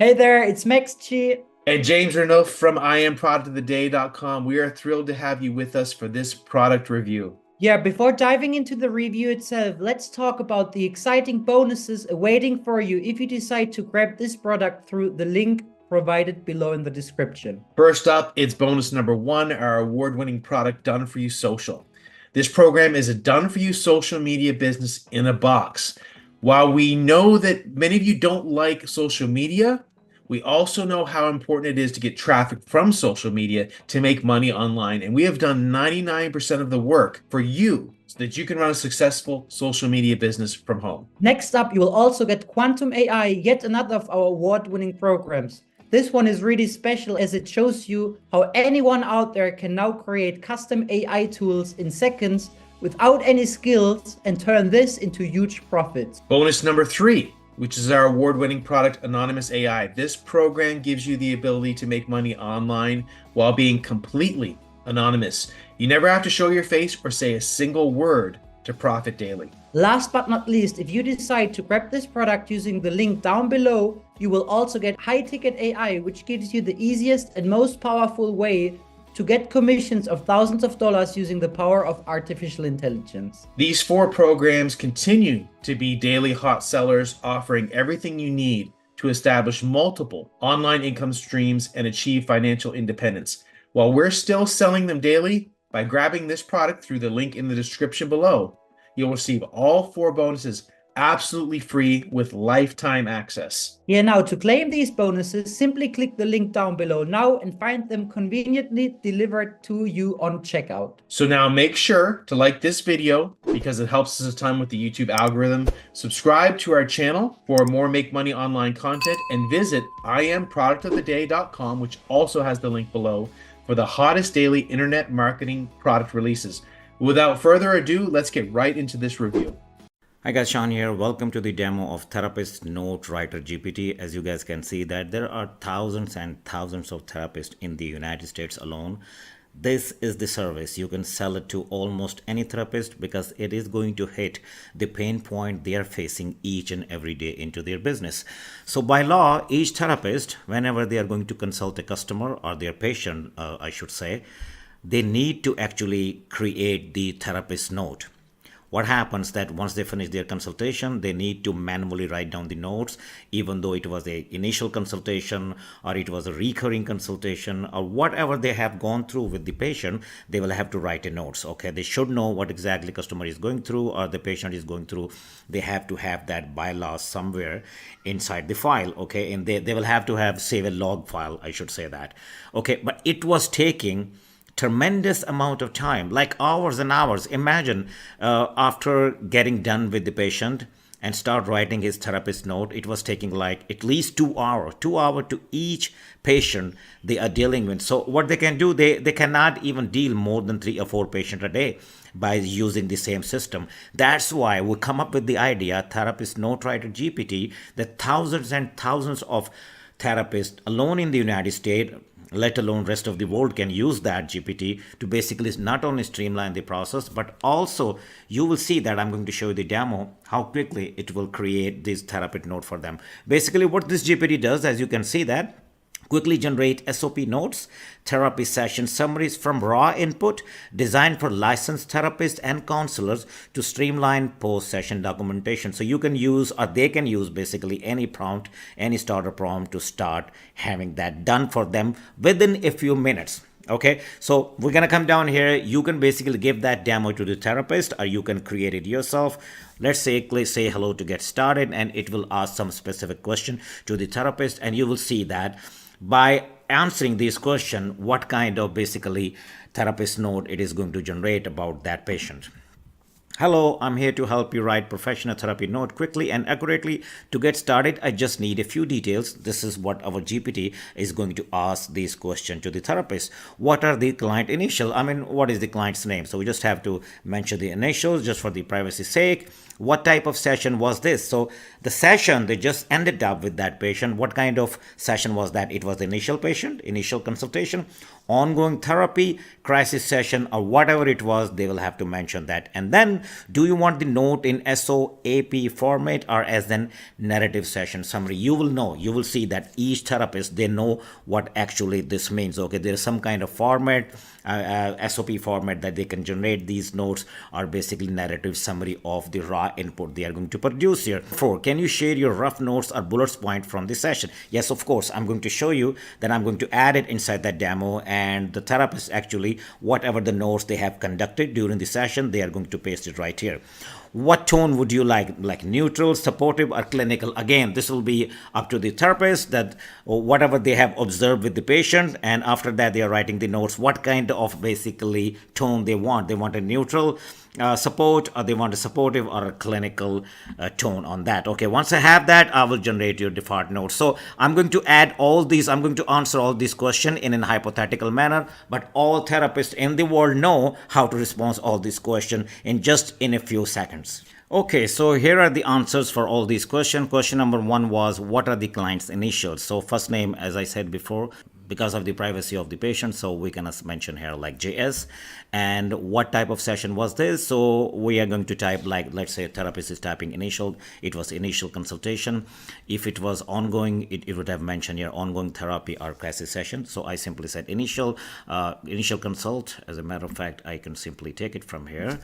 Hey there, it's Max G. And James Renault from IamProductOfTheDay.com. We are thrilled to have you with us for this product review. Yeah, before diving into the review itself, let's talk about the exciting bonuses awaiting for you if you decide to grab this product through the link provided below in the description. First up, it's bonus number one, our award-winning product, Done For You Social. This program is a done-for-you social media business in a box. While we know that many of you don't like social media, we also know how important it is to get traffic from social media to make money online. And we have done 99% of the work for you so that you can run a successful social media business from home. Next up, you will also get Quantum AI, yet another of our award-winning programs. This one is really special as it shows you how anyone out there can now create custom AI tools in seconds without any skills and turn this into huge profits. Bonus number three, which is our award-winning product, Anonymous AI. This program gives you the ability to make money online while being completely anonymous. You never have to show your face or say a single word to profit daily. Last but not least, if you decide to grab this product using the link down below, you will also get High Ticket AI, which gives you the easiest and most powerful way to get commissions of thousands of dollars using the power of artificial intelligence. These four programs continue to be daily hot sellers, offering everything you need to establish multiple online income streams and achieve financial independence. While we're still selling them daily, by grabbing this product through the link in the description below, you'll receive all four bonuses absolutely free with lifetime access. Yeah, now to claim these bonuses, simply click the link down below now and find them conveniently delivered to you on checkout. So now make sure to like this video because it helps us a ton with the YouTube algorithm. Subscribe to our channel for more Make Money Online content and visit IamProductOfTheDay.com, which also has the link below, for the hottest daily internet marketing product releases. Without further ado, let's get right into this review. Hi guys, Sean here. Welcome to the demo of Therapist Note Writer GPT. As you guys can see that there are thousands and thousands of therapists in the United States alone. This is the service. You can sell it to almost any therapist because it is going to hit the pain point they are facing each and every day into their business. So by law, each therapist, whenever they are going to consult a customer or their patient, I should say, they need to actually create the therapist note. What happens that once they finish their consultation, they need to manually write down the notes, even though it was a initial consultation or it was a recurring consultation or whatever they have gone through with the patient, they will have to write a notes. Okay, they should know what exactly customer is going through or the patient is going through. They have to have that bylaw somewhere inside the file. Okay, and they will have to have save a log file, I should say that. Okay, but it was taking tremendous amount of time, like hours and hours. Imagine after getting done with the patient and start writing his therapist note, it was taking like at least 2 hours to each patient they are dealing with. So what they can do, they cannot even deal more than 3 or 4 patients a day by using the same system. That's why we come up with the idea, Therapist Note Writer GPT, that thousands and thousands of therapists alone in the United States, let alone rest of the world, can use that GPT to basically not only streamline the process, but also you will see that I'm going to show you the demo, how quickly it will create this therapist note for them. Basically what this GPT does, as you can see that, quickly generate SOP notes, therapy session summaries from raw input designed for licensed therapists and counselors to streamline post-session documentation. So you can use, or they can use basically any prompt, any starter prompt to start having that done for them within a few minutes. Okay, so we're gonna come down here. You can basically give that demo to the therapist or you can create it yourself. Let's say hello to get started, and it will ask some specific question to the therapist, and you will see that by answering this question, what kind of basically therapist note it is going to generate about that patient. Hello, I'm here to help you write professional therapy note quickly and accurately. To get started, I just need a few details. This is what our GPT is going to ask this question to the therapist. What are the client initial? What is the client's name? So we just have to mention the initials just for the privacy sake. What type of session was this? So the session, they just ended up with that patient. What kind of session was that? It was the initial patient, initial consultation, ongoing therapy, crisis session, or whatever it was, they will have to mention that. And then do you want the note in SOAP format or as an narrative session summary? You will see that each therapist, they know what actually this means. Okay, there's some kind of format, SOP format that they can generate. These notes are basically narrative summary of the raw input they are going to produce here. 4, can you share your rough notes or bullets point from the session? Yes, of course, I'm going to show you that. I'm going to add it inside that demo, and the therapist actually, whatever the notes they have conducted during the session, they are going to paste it right here. What tone would you like neutral, supportive, or clinical? Again, this will be up to the therapist, that whatever they have observed with the patient, and after that they are writing the notes what kind of basically tone they want. They want a neutral support, or they want a supportive or a clinical tone on that. Okay, once I have that, I will generate your default notes. So I'm going to add all these, I'm going to answer all these questions in a hypothetical manner, but all therapists in the world know how to respond all these questions in a few seconds. Okay, so here are the answers for all these questions. Question number 1 was, what are the client's initials? So first name, as I said before, because of the privacy of the patient, so we can mention here like JS. And what type of session was this? So we are going to type, like, let's say a therapist is typing initial, it was initial consultation. If it was ongoing, it would have mentioned here ongoing therapy or crisis session. So I simply said initial consult. As a matter of fact, I can simply take it from here,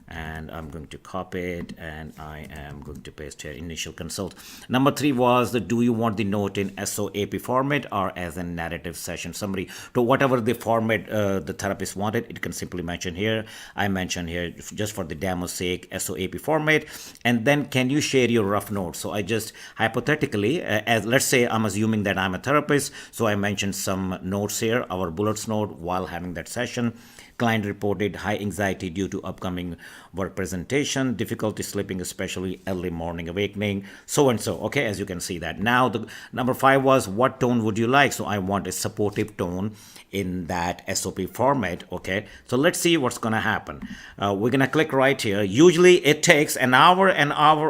and I'm going to copy it, and I am going to paste here initial consult. Number 3 was the, do you want the note in SOAP format or as a narrative session summary? So whatever the format the therapist wanted, it can simply mention here. I mentioned here just for the demo's sake SOAP format. And then, can you share your rough notes? So I just hypothetically, as let's say I'm assuming that I'm a therapist, so I mentioned some notes here, our bullets note while having that session. Client reported high anxiety due to upcoming work presentation, difficulty sleeping, especially early morning awakening, so and so. Okay, as you can see that. Now, the number 5 was, what tone would you like? So I want a supportive tone in that SOP format. Okay, so let's see what's gonna happen. We're gonna click right here. Usually it takes an hour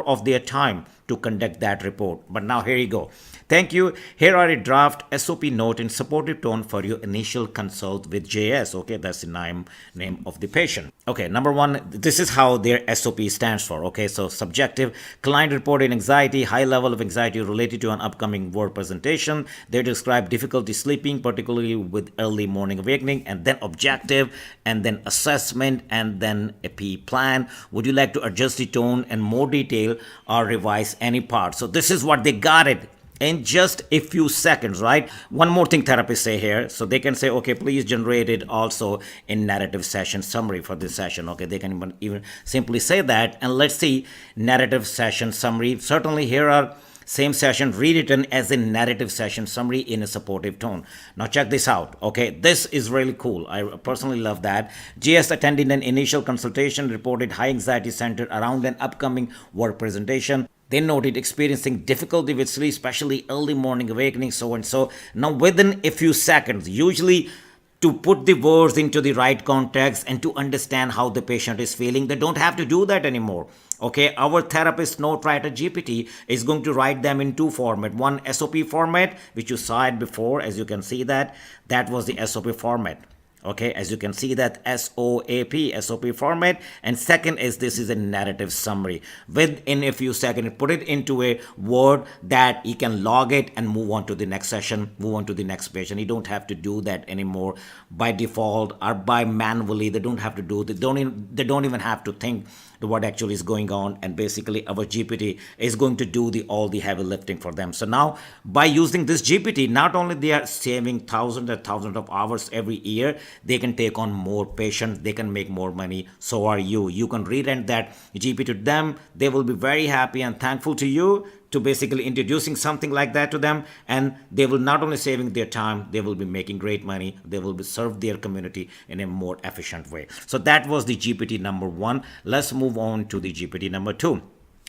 of their time to conduct that report, but now here you go. Thank you. Here are a draft SOP note in supportive tone for your initial consult with JS. Okay, that's the name of the patient. Okay, number 1, this is how their SOP stands for. Okay, so subjective, client reported anxiety, high level of anxiety related to an upcoming work presentation. They describe difficulty sleeping, particularly with early morning awakening. And then objective, and then assessment, and then a P plan. Would you like to adjust the tone and more detail or revise any part? So this is what they got it in just a few seconds, right? One more thing therapists say here. So they can say, okay, please generate it also in narrative session summary for this session. Okay, they can even simply say that. And let's see, narrative session summary. Certainly here are same session rewritten as a narrative session summary in a supportive tone. Now check this out. Okay, this is really cool. I personally love that. GS attending an initial consultation reported high anxiety centered around an upcoming work presentation. They noted experiencing difficulty with sleep, especially early morning awakening, so and so. Now, within a few seconds, usually to put the words into the right context and to understand how the patient is feeling, they don't have to do that anymore. Okay, our therapist note writer GPT is going to write them in 2 formats. One, SOP format, which you saw it before, as you can see that was the SOP format. Okay, as you can see that SOP format. And second is, this is a narrative summary. Within a few seconds, put it into a Word that you can log it and move on to the next session, move on to the next patient. You don't have to do that anymore by default or by manually. They don't have to do, they don't even have to think what actually is going on, and basically our GPT is going to do all the heavy lifting for them. So now, by using this GPT, not only they are saving thousands and thousands of hours every year, they can take on more patients, they can make more money. So are you. You can re-rent that GPT to them. They will be very happy and thankful to you to basically introducing something like that to them, and they will not only saving their time, they will be making great money, they will be serve their community in a more efficient way. So that was the GPT number 1. Let's move on to the GPT number 2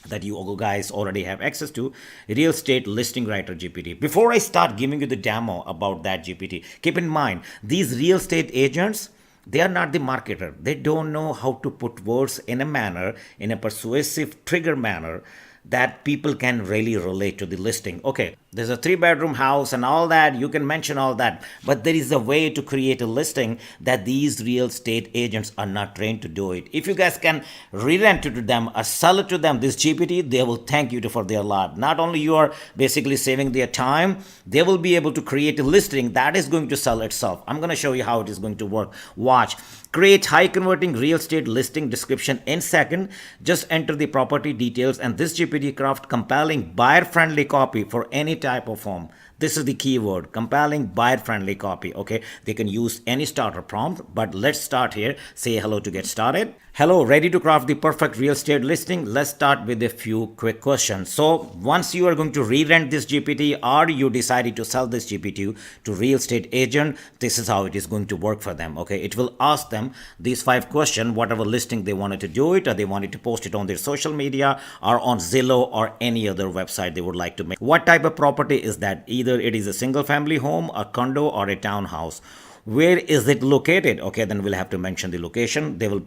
that you guys already have access to, Real Estate Listing Writer GPT. Before I start giving you the demo about that GPT, keep in mind, these real estate agents, they are not the marketer. They don't know how to put words in a manner, in a persuasive trigger manner, that people can really relate to the listing. Okay, There's a 3 bedroom house and all that. You can mention all that. But there is a way to create a listing that these real estate agents are not trained to do it. If you guys can re-rent it to them or sell it to them, this GPT, they will thank you for their lot. Not only you are basically saving their time, they will be able to create a listing that is going to sell itself. I'm going to show you how it is going to work. Watch. Create high converting real estate listing description in second. Just enter the property details and this GPT craft compelling buyer friendly copy for any type of home. This is the keyword, compelling buyer friendly copy. Okay, they can use any starter prompt, but let's start here. Say hello to get started. Hello, ready to craft the perfect real estate listing? Let's start with a few quick questions. So once you are going to re-rent this GPT or you decided to sell this GPT to real estate agent, this is how it is going to work for them. Okay, it will ask them these 5 questions, whatever listing they wanted to do it, or they wanted to post it on their social media or on Zillow or any other website they would like to make. What type of property is that? Either it is a single family home, a condo, or a townhouse. Where is it located? Okay, then we'll have to mention the location. They will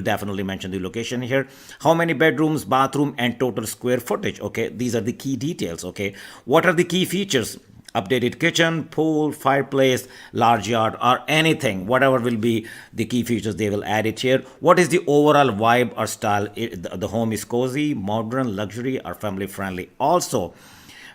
definitely mention the location here. How many bedrooms, bathroom, and total square footage? Okay, these are the key details. Okay, what are the key features? Updated kitchen, pool, fireplace, large yard, or anything, whatever will be the key features, they will add it here. What is the overall vibe or style? The home is cozy, modern, luxury, or family friendly. Also,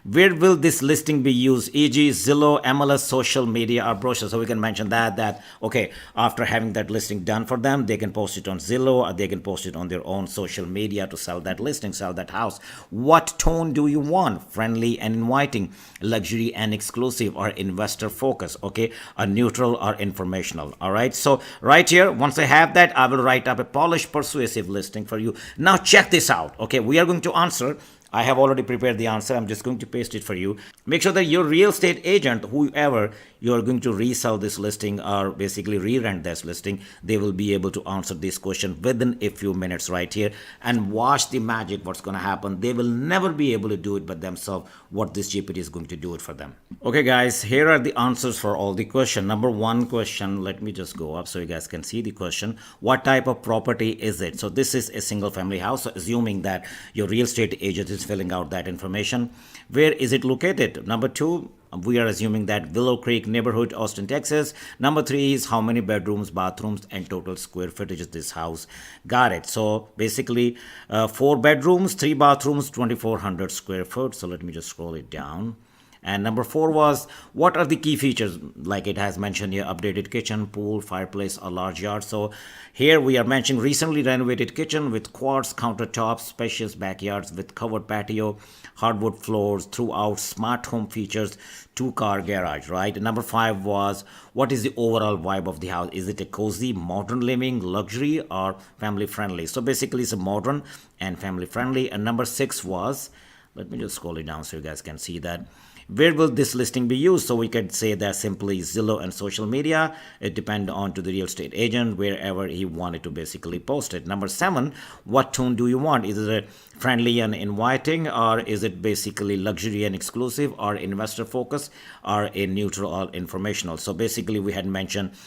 where will this listing be used? E.g. Zillow, MLS, social media, or brochure. So we can mention that okay, after having that listing done for them, they can post it on Zillow or they can post it on their own social media to sell that listing, sell that house. What tone do you want? Friendly and inviting, luxury and exclusive, or investor focus, okay, or neutral or informational. All right, so right here, once I have that, I will write up a polished, persuasive listing for you. Now check this out. Okay, we are going to answer. I have already prepared the answer. I'm just going to paste it for you. Make sure that your real estate agent, whoever you're going to resell this listing or basically re-rent this listing, they will be able to answer this question within a few minutes right here. And watch the magic, what's going to happen. They will never be able to do it by themselves, what this GPT is going to do it for them. Okay, guys, here are the answers for all the question. Number 1 question, let me just go up so you guys can see the question. What type of property is it? So this is a single family house, so assuming that your real estate agent is filling out that information. Where is it located? Number 2, we are assuming that Willow Creek neighborhood, Austin, Texas. Number 3 is how many bedrooms, bathrooms, and total square footage is this house. Got it. So basically 4 bedrooms, 3 bathrooms, 2,400 square foot. So let me just scroll it down. And number 4 was, what are the key features? Like it has mentioned here, updated kitchen, pool, fireplace, a large yard. So here we are mentioning recently renovated kitchen with quartz countertops, spacious backyards with covered patio, hardwood floors throughout, smart home features, 2-car garage, right? And number 5 was, what is the overall vibe of the house? Is it a cozy, modern living, luxury, or family friendly? So basically it's a modern and family friendly. And number 6 was, let me just scroll it down so you guys can see that. Where will this listing be used? So we could say that simply Zillow and social media. It depends on to the real estate agent, wherever he wanted to basically post it. Number 7, what tone do you want? Is it a friendly and inviting, or is it basically luxury and exclusive, or investor focus, or a neutral or informational? So basically we had mentioned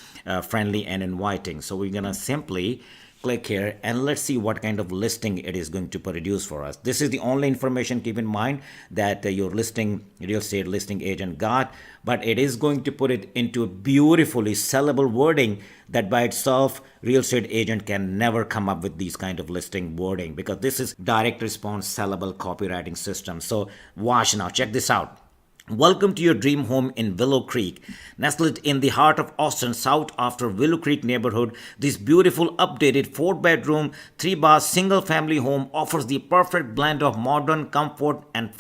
friendly and inviting. So we're gonna simply click here and let's see what kind of listing it is going to produce for us. This is the only information, keep in mind, that your real estate listing agent got, but it is going to put it into a beautifully sellable wording that by itself real estate agent can never come up with these kind of listing wording, because this is direct response sellable copywriting system. So watch now, check this out. Welcome to your dream home in Willow Creek. Nestled in the heart of Austin, south after Willow Creek neighborhood, this beautiful updated 4-bedroom, 3-bath single-family home offers the perfect blend of modern comfort and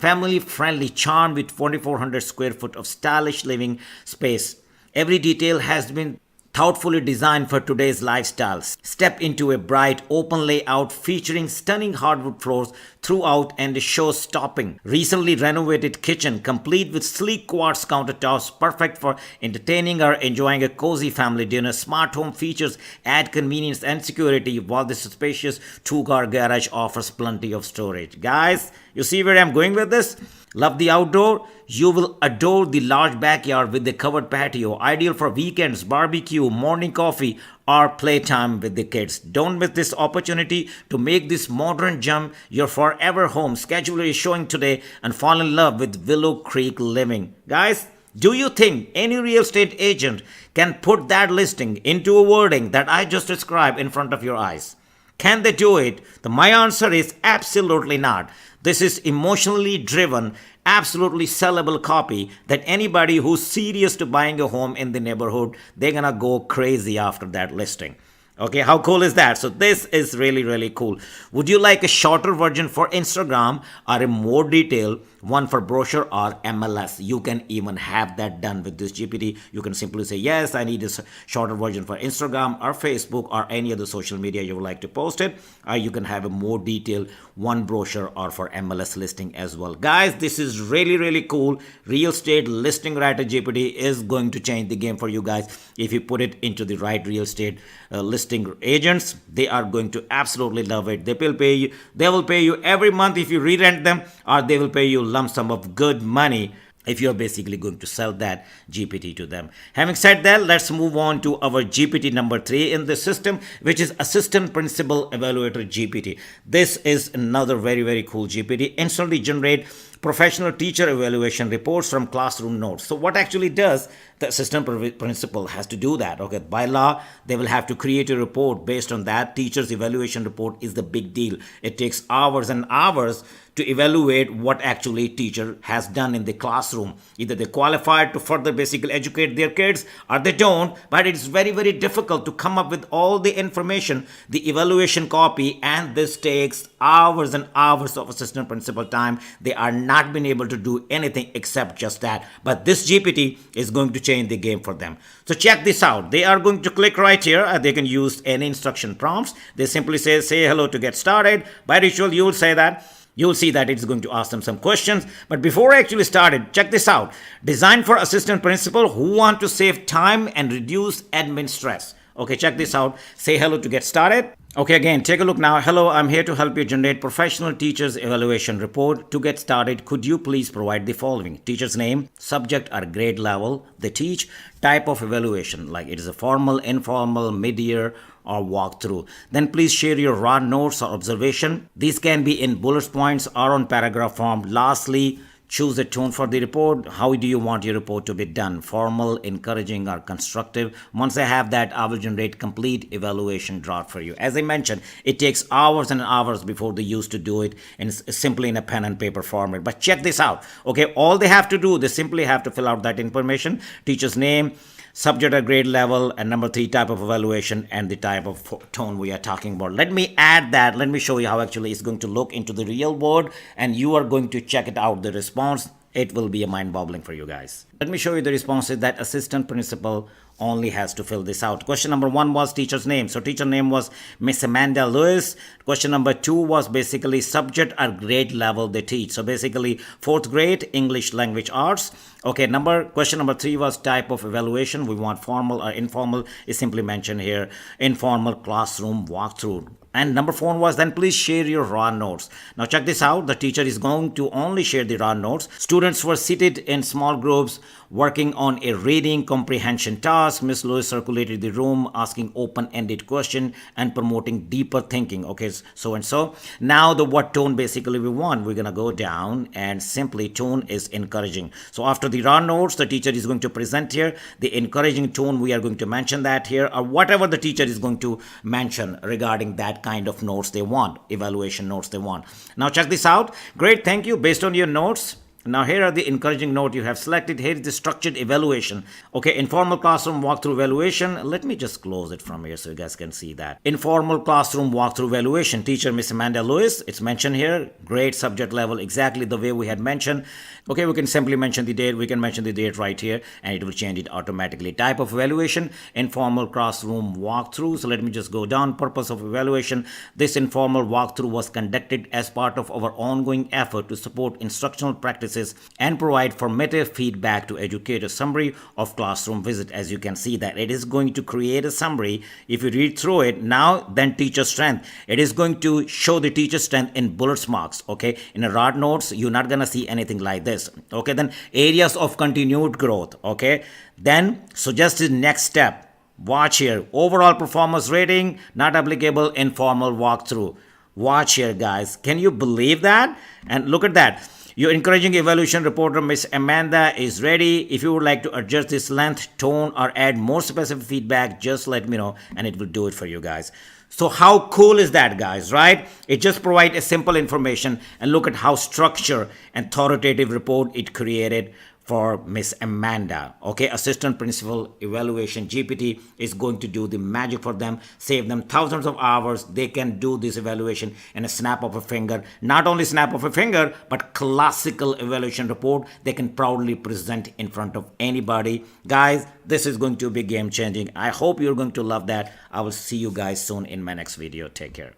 family-friendly charm with 2,400 square foot of stylish living space. Every detail has been thoughtfully designed for today's lifestyles. Step into a bright, open layout featuring stunning hardwood floors throughout and a show-stopping, recently renovated kitchen complete with sleek quartz countertops, perfect for entertaining or enjoying a cozy family dinner. Smart home features add convenience and security, while this spacious 2-car garage offers plenty of storage. Guys, you see where I'm going with this? Love the outdoor? You will adore the large backyard with the covered patio, ideal for weekends, barbecue, morning coffee, or playtime with the kids. Don't miss this opportunity to make this modern gem your forever home. Schedule is showing today and fall in love with Willow Creek Living. Guys, do you think any real estate agent can put that listing into a wording that I just described in front of your eyes? Can they do it? My answer is absolutely not. This is emotionally driven, absolutely sellable copy that anybody who's serious to buying a home in the neighborhood, they're gonna go crazy after that listing. Okay, how cool is that? So this is really, really cool. Would you like a shorter version for Instagram or a more detailed one for brochure or MLS? You can even have that done with this GPT. You can simply say, yes, I need a shorter version for Instagram or Facebook or any other social media you would like to post it. Or you can have a more detailed one brochure or for MLS listing as well. Guys, this is really, really cool. Real estate listing writer GPT is going to change the game for you guys. If you put it into the right real estate listing agents, they are going to absolutely love it. They will pay you every month if you re-rent them, or they will pay you lump sum of good money if you're basically going to sell that GPT to them. Having said that, let's move on to our GPT number 3 in the system, which is Assistant Principal Evaluator GPT. This is another very, very cool GPT. Instantly generate professional teacher evaluation reports from classroom notes. So what actually does the assistant principal has to do that? Okay, by law, they will have to create a report based on that. Teacher's evaluation report is the big deal. It takes hours and hours to evaluate what actually teacher has done in the classroom. Either they qualified to further basically educate their kids or they don't, but it's very, very difficult to come up with all the information, the evaluation copy, and this takes hours and hours of assistant principal time. They are not been able to do anything except just that. But this GPT is going to change the game for them. So check this out. They are going to click right here. They can use any instruction prompts. They simply say hello to get started. By ritual, you will say that. You'll see that it's going to ask them some questions. But before I actually started, check this out. Designed for assistant principal who want to save time and reduce admin stress. Okay, check this out. Say hello to get started. Okay, again, take a look now. Hello, I'm here to help you generate professional teachers evaluation report. To get started, could you please provide the following? Teacher's name, subject or grade level they teach, type of evaluation, like it is a formal, informal, mid-year, or walkthrough. Then please share your raw notes or observation. These can be in bullet points or on paragraph form. Lastly, choose a tone for the report. How do you want your report to be done? Formal, encouraging, or constructive? Once I have that, I will generate complete evaluation draft for you. As I mentioned, it takes hours and hours before they used to do it, and it's simply in a pen and paper format. But check this out. Okay, all they have to do, they simply have to fill out that information, teacher's name, subject or grade level, and number 3, type of evaluation, and the type of tone we are talking about. Let me add that. Let me show you how actually it's going to look into the real world, and you are going to check it out, the response. It will be a mind-boggling for you guys. Let me show you the responses that assistant principal only has to fill this out. Question number 1 was teacher's name. So teacher name was Miss Amanda Lewis. Question number 2 was basically subject or grade level they teach. So basically 4th grade English language arts. Okay, question number 3 was type of evaluation. We want formal or informal is simply mentioned here. Informal classroom walkthrough. And number 4 was then please share your raw notes. Now check this out. The teacher is going to only share the raw notes. Students were seated in small groups working on a reading comprehension task. Miss Lewis circulated the room asking open-ended question and promoting deeper thinking. Okay, so and so. Now the what tone basically we want. We're going to go down and simply tone is encouraging. So after the raw notes, the teacher is going to present here. The encouraging tone, we are going to mention that here, or whatever the teacher is going to mention regarding that kind of notes they want, evaluation notes they want. Now check this out. Great, thank you. Based on your notes, now here are the encouraging note you have selected. Here is the structured evaluation. Okay, informal classroom walkthrough evaluation. Let me just close it from here so you guys can see that. Informal classroom walkthrough evaluation. Teacher Miss Amanda Lewis. It's mentioned here. Grade, subject level, exactly the way we had mentioned. Okay, we can simply mention the date. We can mention the date right here and it will change it automatically. Type of evaluation, informal classroom walkthrough. So let me just go down. Purpose of evaluation. This informal walkthrough was conducted as part of our ongoing effort to support instructional practices and provide formative feedback to educate a summary of classroom visit. As you can see that it is going to create a summary. If you read through it now, then teacher strength. It is going to show the teacher strength in bullets marks. Okay, in a rod notes, you're not gonna see anything like this. Okay, then areas of continued growth. Okay, then suggested next step. Watch here. Overall performance rating not applicable. Informal walkthrough. Watch here, guys. Can you believe that? And look at that. Your encouraging evaluation reporter, Miss Amanda, is ready. If you would like to adjust this length, tone, or add more specific feedback, just let me know and it will do it for you guys. So how cool is that, guys, right? It just provides a simple information and look at how structured and authoritative report it created for Miss Amanda. Okay, assistant principal evaluation GPT is going to do the magic for them, save them thousands of hours. They can do this evaluation in a snap of a finger. Not only snap of a finger, but classical evaluation report they can proudly present in front of anybody. Guys, this is going to be game changing. I hope you're going to love that. I will see you guys soon in my next video. Take care.